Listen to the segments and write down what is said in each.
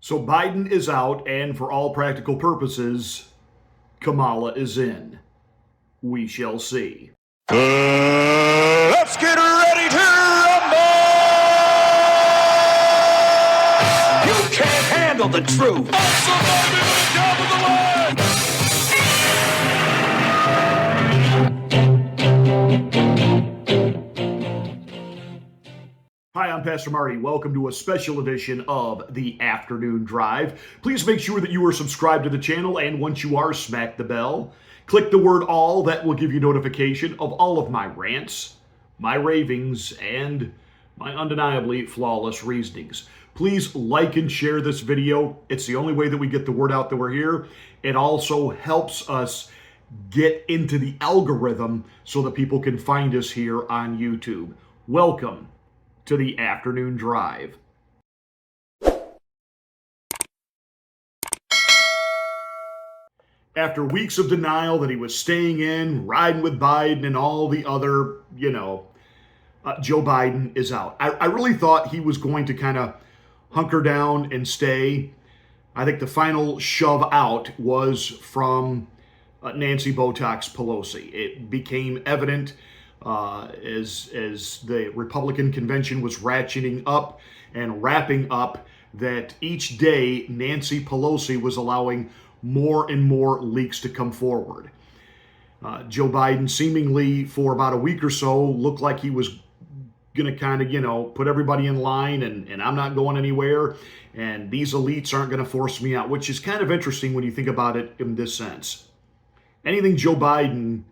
So Biden is out, and for all practical purposes, Kamala is in. We shall see. Let's get ready to rumble! You can't handle the truth. Somebody to the top of the line! Hi, I'm Pastor Marty. Welcome to a special edition of the Afternoon Drive. Please make sure that you are subscribed to the channel, and once you are, smack the bell. Click the word all. That will give you notification of all of my rants, my ravings, and my undeniably flawless reasonings. Please like and share this video. It's the only way that we get the word out that we're here. It also helps us get into the algorithm so that people can find us here on YouTube. Welcome to the Afternoon Drive. After weeks of denial that he was staying in, riding with Biden and all the other, Joe Biden is out. I really thought he was going to kind of hunker down and stay. I think the final shove out was from Nancy Botox Pelosi. It became evident as the Republican convention was ratcheting up and wrapping up that each day Nancy Pelosi was allowing more and more leaks to come forward. Joe Biden seemingly for about a week or so looked like he was going to kind of, put everybody in line and I'm not going anywhere and these elites aren't going to force me out, which is kind of interesting when you think about it in this sense. Anything Joe Biden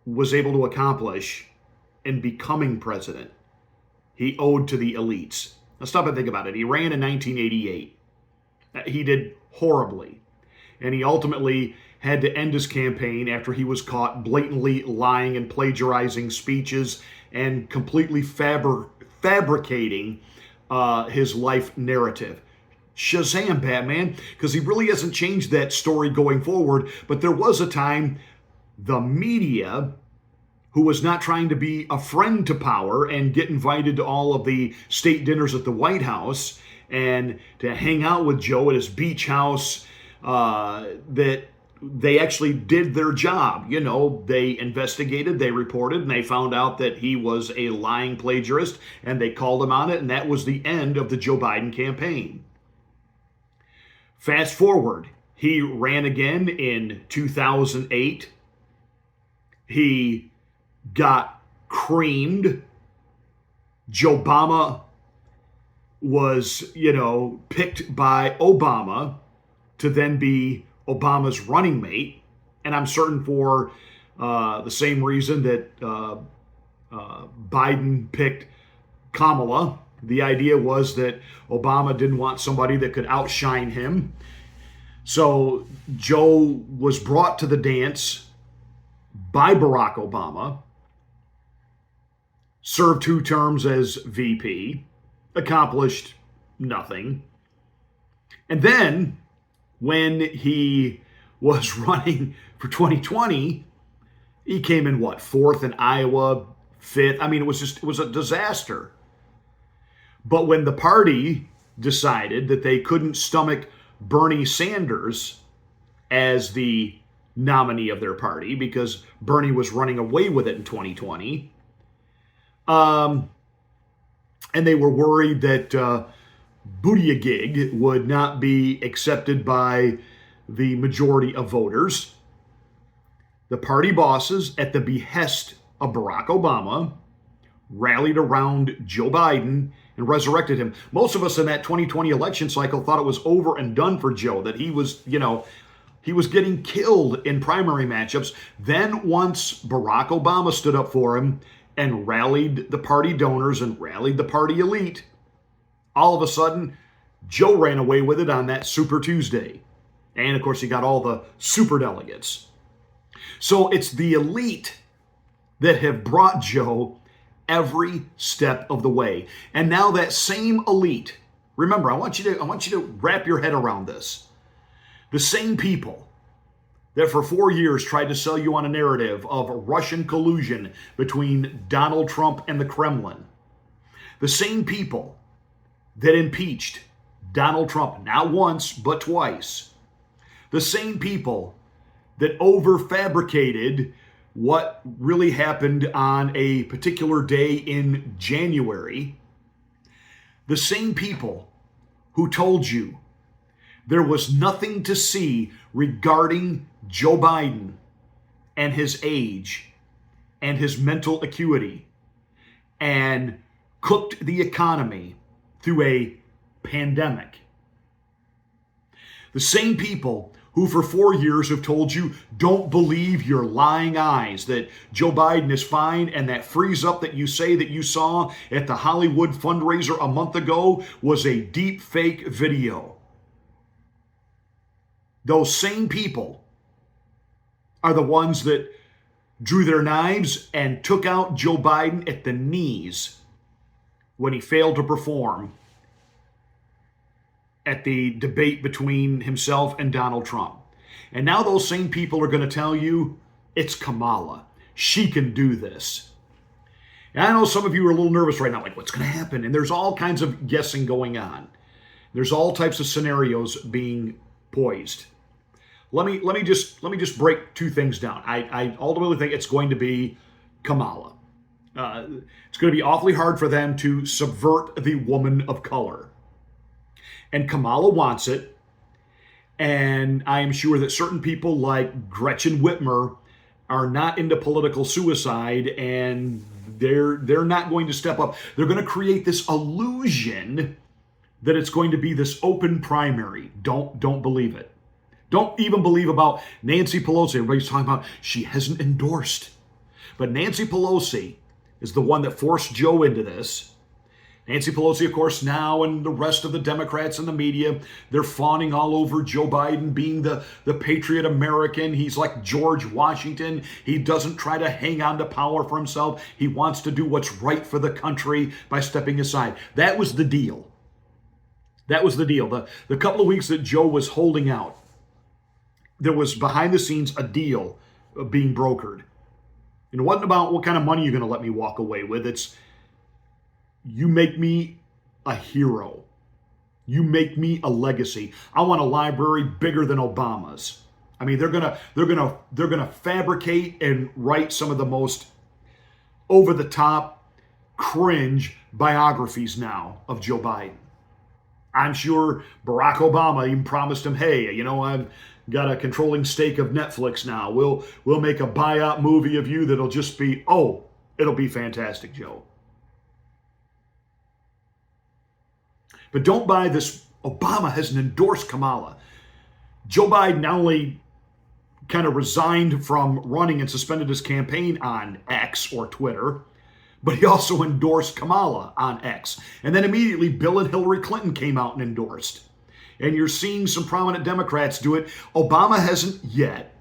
was able to accomplish in becoming president, he owed to the elites. Now stop and think about it. He ran in 1988. He did horribly. And he ultimately had to end his campaign after he was caught blatantly lying and plagiarizing speeches and completely fabricating his life narrative. Shazam, Batman, because he really hasn't changed that story going forward. But there was a time the media, who was not trying to be a friend to power and get invited to all of the state dinners at the White House and to hang out with Joe at his beach house, that they actually did their job. They investigated, they reported, and they found out that he was a lying plagiarist, and they called him on it, and that was the end of the Joe Biden campaign. Fast forward, he ran again in 2008. He got creamed. Joe Obama was, picked by Obama to then be Obama's running mate. And I'm certain for the same reason that Biden picked Kamala. The idea was that Obama didn't want somebody that could outshine him. So Joe was brought to the dance by Barack Obama, served 2 terms as VP, accomplished nothing. And then when he was running for 2020, he came in 4th in Iowa, 5th. I mean, it was a disaster. But when the party decided that they couldn't stomach Bernie Sanders as the nominee of their party because Bernie was running away with it in 2020, and they were worried that Buttigieg would not be accepted by the majority of voters, the party bosses, at the behest of Barack Obama, rallied around Joe Biden and resurrected him. Most of us in that 2020 election cycle thought it was over and done for Joe, that he was, he was getting killed in primary matchups. Then once Barack Obama stood up for him and rallied the party donors and rallied the party elite, all of a sudden, Joe ran away with it on that Super Tuesday. And of course, he got all the super delegates. So it's the elite that have brought Joe every step of the way. And now that same elite, remember, I want you to wrap your head around this. The same people that for 4 years tried to sell you on a narrative of Russian collusion between Donald Trump and the Kremlin, the same people that impeached Donald Trump, not once, but twice. The same people that overfabricated what really happened on a particular day in January, the same people who told you there was nothing to see regarding Joe Biden and his age and his mental acuity, and cooked the economy through a pandemic. The same people who for 4 years have told you, don't believe your lying eyes, that Joe Biden is fine, and that freeze up that you say that you saw at the Hollywood fundraiser a month ago was a deep fake video. Those same people are the ones that drew their knives and took out Joe Biden at the knees when he failed to perform at the debate between himself and Donald Trump. And now those same people are going to tell you it's Kamala. She can do this. And I know some of you are a little nervous right now, like what's going to happen? And there's all kinds of guessing going on. There's all types of scenarios being poised. Let me just break two things down. I ultimately think it's going to be Kamala. It's going to be awfully hard for them to subvert the woman of color. And Kamala wants it. And I am sure that certain people like Gretchen Whitmer are not into political suicide, and they're not going to step up. They're going to create this illusion that it's going to be this open primary. Don't believe it. Don't even believe about Nancy Pelosi. Everybody's talking about she hasn't endorsed. But Nancy Pelosi is the one that forced Joe into this. Nancy Pelosi, of course, now, and the rest of the Democrats and the media, they're fawning all over Joe Biden being the patriot American. He's like George Washington. He doesn't try to hang on to power for himself. He wants to do what's right for the country by stepping aside. That was the deal. That was the deal. The couple of weeks that Joe was holding out, there was behind the scenes a deal being brokered. And it wasn't about what kind of money you're going to let me walk away with. It's, you make me a hero. You make me a legacy. I want a library bigger than Obama's. I mean, they're gonna fabricate and write some of the most over-the-top, cringe biographies now of Joe Biden. I'm sure Barack Obama even promised him, hey, you know, I've got a controlling stake of Netflix now. We'll make a buyout movie of you that'll just be, oh, it'll be fantastic, Joe. But don't buy this. Obama hasn't endorsed Kamala. Joe Biden not only kind of resigned from running and suspended his campaign on X or Twitter, but he also endorsed Kamala on X. And then immediately Bill and Hillary Clinton came out and endorsed. And you're seeing some prominent Democrats do it. Obama hasn't yet,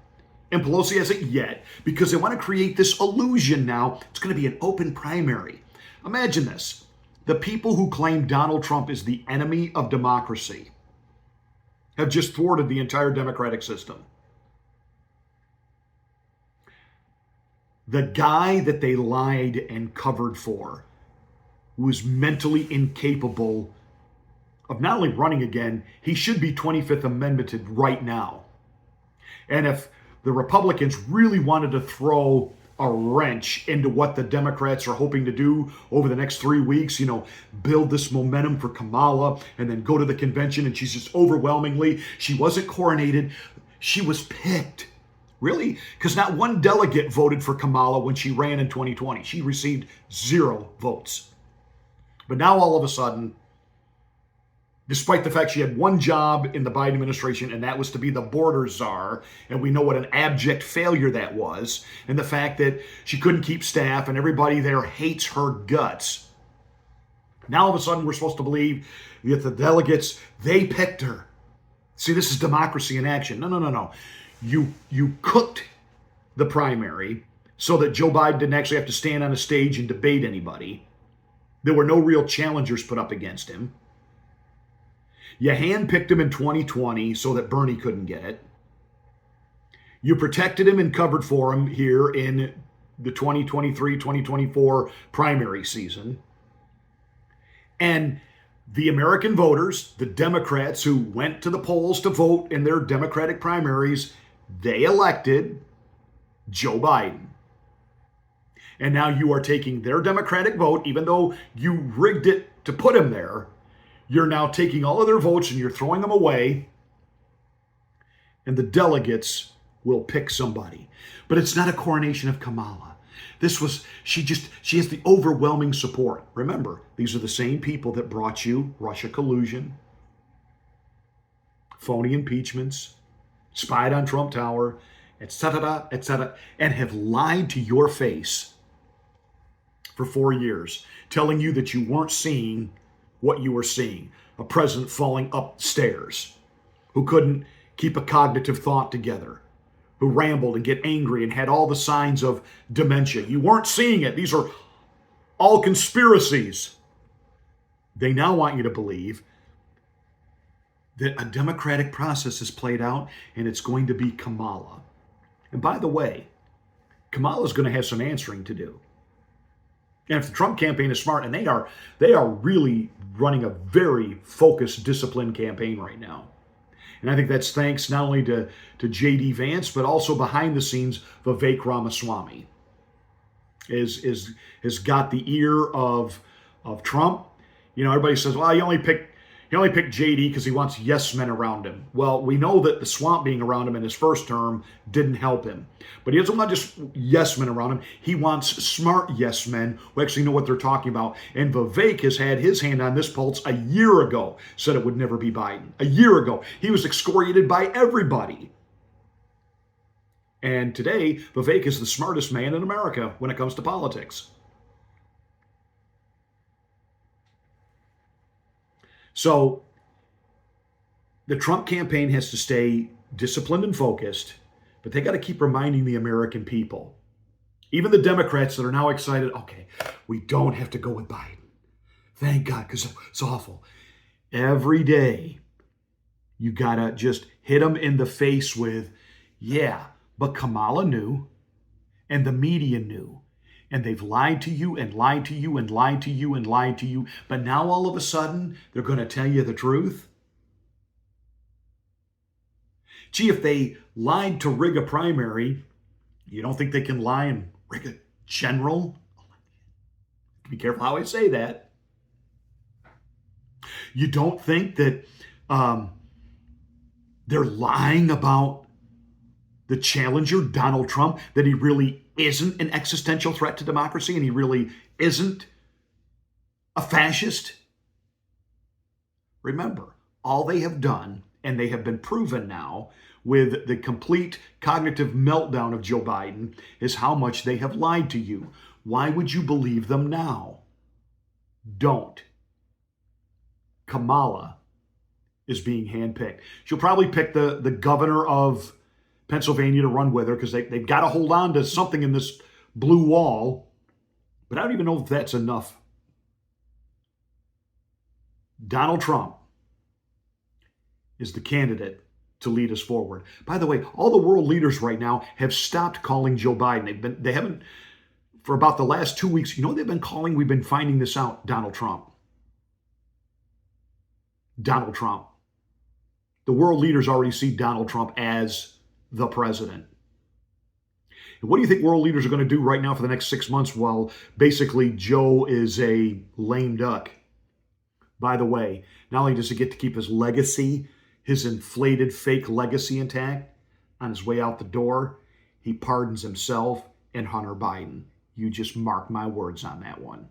and Pelosi hasn't yet, because they want to create this illusion now. It's going to be an open primary. Imagine this. The people who claim Donald Trump is the enemy of democracy have just thwarted the entire democratic system. The guy that they lied and covered for was mentally incapable of not only running again, he should be 25th Amendmented right now. And if the Republicans really wanted to throw a wrench into what the Democrats are hoping to do over the next 3 weeks, you know, build this momentum for Kamala and then go to the convention, and she's just overwhelmingly, she wasn't coronated, she was picked. Really? Because not one delegate voted for Kamala when she ran in 2020. She received 0 votes. But now all of a sudden, despite the fact she had one job in the Biden administration, and that was to be the border czar, and we know what an abject failure that was, and the fact that she couldn't keep staff and everybody there hates her guts. Now all of a sudden we're supposed to believe that the delegates, they picked her. See, this is democracy in action. No. You cooked the primary so that Joe Biden didn't actually have to stand on a stage and debate anybody. There were no real challengers put up against him. You handpicked him in 2020 so that Bernie couldn't get it. You protected him and covered for him here in the 2023-2024 primary season. And The American voters, the Democrats who went to the polls to vote in their Democratic primaries, they elected Joe Biden. And now you are taking their Democratic vote, even though you rigged it to put him there, you're now taking all of their votes and you're throwing them away, and the delegates will pick somebody. But it's not a coronation of Kamala. She has the overwhelming support. Remember, these are the same people that brought you Russia collusion, phony impeachments, spied on Trump Tower, etc., and have lied to your face for 4 years, telling you that you weren't seeing what you were seeing. A president falling upstairs who couldn't keep a cognitive thought together, who rambled and get angry and had all the signs of dementia. You weren't seeing it. These are all conspiracies. They now want you to believe that a democratic process is played out and it's going to be Kamala. And by the way, Kamala's going to have some answering to do. And if the Trump campaign is smart, and they are really running a very focused, disciplined campaign right now. And I think that's thanks not only to J.D. Vance, but also behind the scenes, Vivek Ramaswamy has got the ear of Trump. You know, everybody says, well, he only picked J.D. because he wants yes men around him. Well, we know that the swamp being around him in his first term didn't help him. But he doesn't want just yes men around him. He wants smart yes men who actually know what they're talking about. And Vivek has had his hand on this pulse a year ago, said it would never be Biden. A year ago. He was excoriated by everybody. And today, Vivek is the smartest man in America when it comes to politics. So the Trump campaign has to stay disciplined and focused, but they got to keep reminding the American people, even the Democrats that are now excited, okay, we don't have to go with Biden. Thank God, because it's awful. Every day, you got to just hit them in the face with, yeah, but Kamala knew, and the media knew. And they've lied to you and lied to you and lied to you and lied to you. But now all of a sudden, they're going to tell you the truth. Gee, if they lied to rig a primary, you don't think they can lie and rig a general? Be careful how I say that. You don't think that they're lying about the challenger, Donald Trump, that he really isn't an existential threat to democracy and he really isn't a fascist? Remember, all they have done, and they have been proven now with the complete cognitive meltdown of Joe Biden, is how much they have lied to you. Why would you believe them now? Don't. Kamala is being handpicked. She'll probably pick the governor of Pennsylvania to run with her because they've got to hold on to something in this blue wall. But I don't even know if that's enough. Donald Trump is the candidate to lead us forward. By the way, all the world leaders right now have stopped calling Joe Biden. They haven't, for about the last 2 weeks, you know what they've been calling? We've been finding this out, Donald Trump. Donald Trump. The world leaders already see Donald Trump as the president. And what do you think world leaders are going to do right now for the next 6 months while basically Joe is a lame duck? By the way, not only does he get to keep his legacy, his inflated fake legacy intact, on his way out the door, he pardons himself and Hunter Biden. You just mark my words on that one.